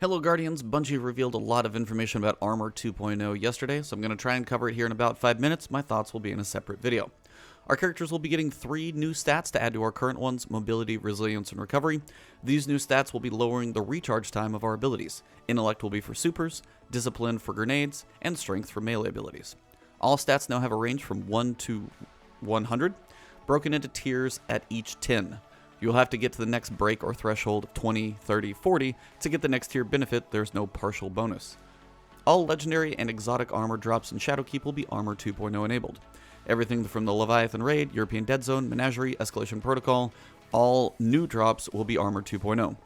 Hello Guardians, Bungie revealed a lot of information about Armor 2.0 yesterday, so I'm going to try and cover it here in about 5 minutes. My thoughts will be in a separate video. Our characters will be getting 3 new stats to add to our current ones: Mobility, Resilience, and Recovery. These new stats will be lowering the recharge time of our abilities. Intellect will be for supers, Discipline for grenades, and Strength for melee abilities. All stats now have a range from 1 to 100, broken into tiers at each 10. You'll have to get to the next break or threshold of 20, 30, 40 to get the next tier benefit. There's no partial bonus. All legendary and exotic armor drops in Shadowkeep will be Armor 2.0 enabled. Everything from the Leviathan Raid, European Dead Zone, Menagerie, Escalation Protocol, all new drops will be Armor 2.0.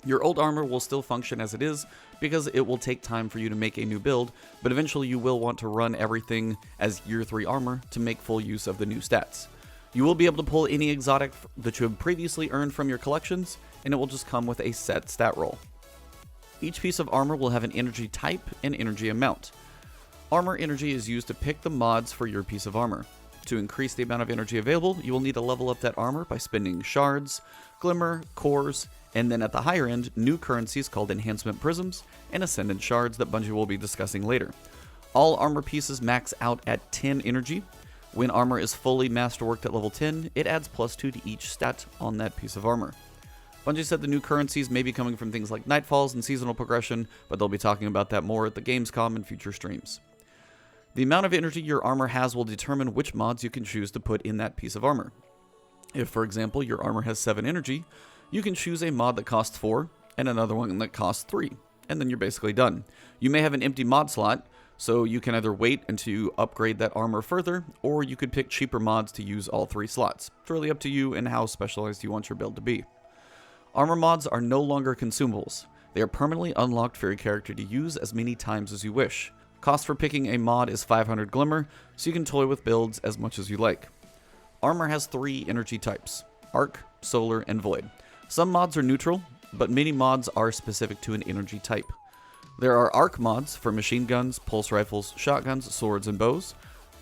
Your old armor will still function as it is because it will take time for you to make a new build, but eventually you will want to run everything as Year 3 armor to make full use of the new stats. You will be able to pull any exotic that you have previously earned from your collections, and it will just come with a set stat roll. Each piece of armor will have an energy type and energy amount. Armor energy is used to pick the mods for your piece of armor. To increase the amount of energy available, you will need to level up that armor by spending shards, glimmer, cores, and then at the higher end, new currencies called enhancement prisms and ascendant shards that Bungie will be discussing later. All armor pieces max out at 10 energy. When armor is fully masterworked at level 10, it adds +2 to each stat on that piece of armor. Bungie said the new currencies may be coming from things like Nightfalls and seasonal progression, but they'll be talking about that more at the Gamescom and future streams. The amount of energy your armor has will determine which mods you can choose to put in that piece of armor. If, for example, your armor has 7 energy, you can choose a mod that costs 4 and another one that costs 3, and then you're basically done. You may have an empty mod slot, so you can either wait until you upgrade that armor further, or you could pick cheaper mods to use all 3 slots. It's really up to you and how specialized you want your build to be. Armor mods are no longer consumables. They are permanently unlocked for your character to use as many times as you wish. Cost for picking a mod is 500 glimmer, so you can toy with builds as much as you like. Armor has 3 energy types: Arc, Solar, and Void. Some mods are neutral, but many mods are specific to an energy type. There are Arc mods for machine guns, pulse rifles, shotguns, swords, and bows.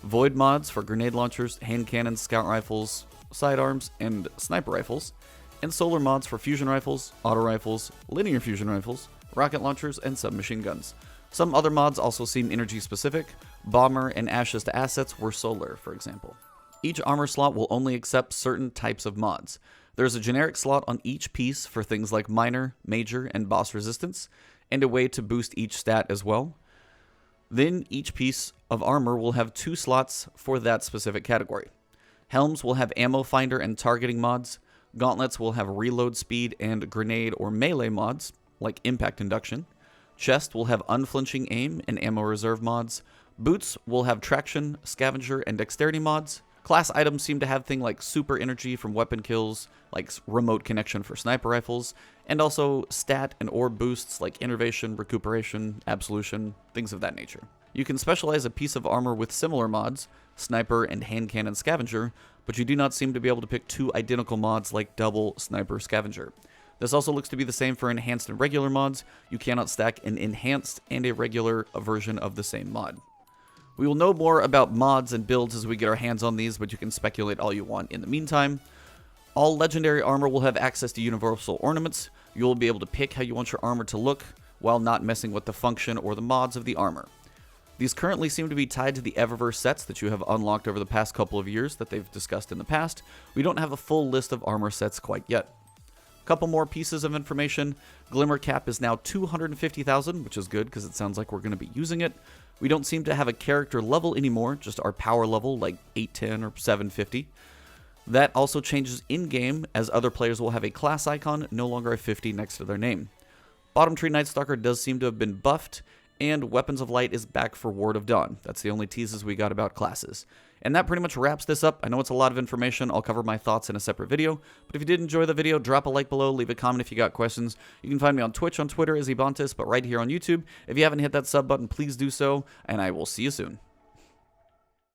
Void mods for grenade launchers, hand cannons, scout rifles, sidearms, and sniper rifles. And Solar mods for fusion rifles, auto rifles, linear fusion rifles, rocket launchers, and submachine guns. Some other mods also seem energy specific. Bomber and Ashes to Assets were Solar, for example. Each armor slot will only accept certain types of mods. There's a generic slot on each piece for things like minor, major, and boss resistance, and a way to boost each stat as well. Then each piece of armor will have 2 slots for that specific category. Helms will have ammo finder and targeting mods. Gauntlets will have reload speed and grenade or melee mods, like impact induction. Chest will have unflinching aim and ammo reserve mods. Boots will have traction, scavenger, and dexterity mods. Class items seem to have things like super energy from weapon kills, like remote connection for sniper rifles, and also stat and orb boosts like innervation, recuperation, absolution, things of that nature. You can specialize a piece of armor with similar mods, sniper and hand cannon scavenger, but you do not seem to be able to pick 2 identical mods like double sniper scavenger. This also looks to be the same for enhanced and regular mods. You cannot stack an enhanced and a regular version of the same mod. We will know more about mods and builds as we get our hands on these, but you can speculate all you want in the meantime. All legendary armor will have access to universal ornaments. You will be able to pick how you want your armor to look while not messing with the function or the mods of the armor. These currently seem to be tied to the Eververse sets that you have unlocked over the past couple of years that they've discussed in the past. We don't have a full list of armor sets quite yet. Couple more pieces of information. Glimmer cap is now 250,000, which is good because it sounds like we're going to be using it. We don't seem to have a character level anymore, just our power level, like 810 or 750. That also changes in-game, as other players will have a class icon, no longer a 50 next to their name. Bottom tree NIGHTSTALKER does seem to have been buffed, and Weapons of Light is back for Ward of Dawn. That's the only teases we got about classes. And that pretty much wraps this up. I know it's a lot of information. I'll cover my thoughts in a separate video. But if you did enjoy the video, drop a like below, leave a comment if you got questions. You can find me on Twitch, on Twitter as Ebontis, but right here on YouTube. If you haven't hit that sub button, please do so, and I will see you soon.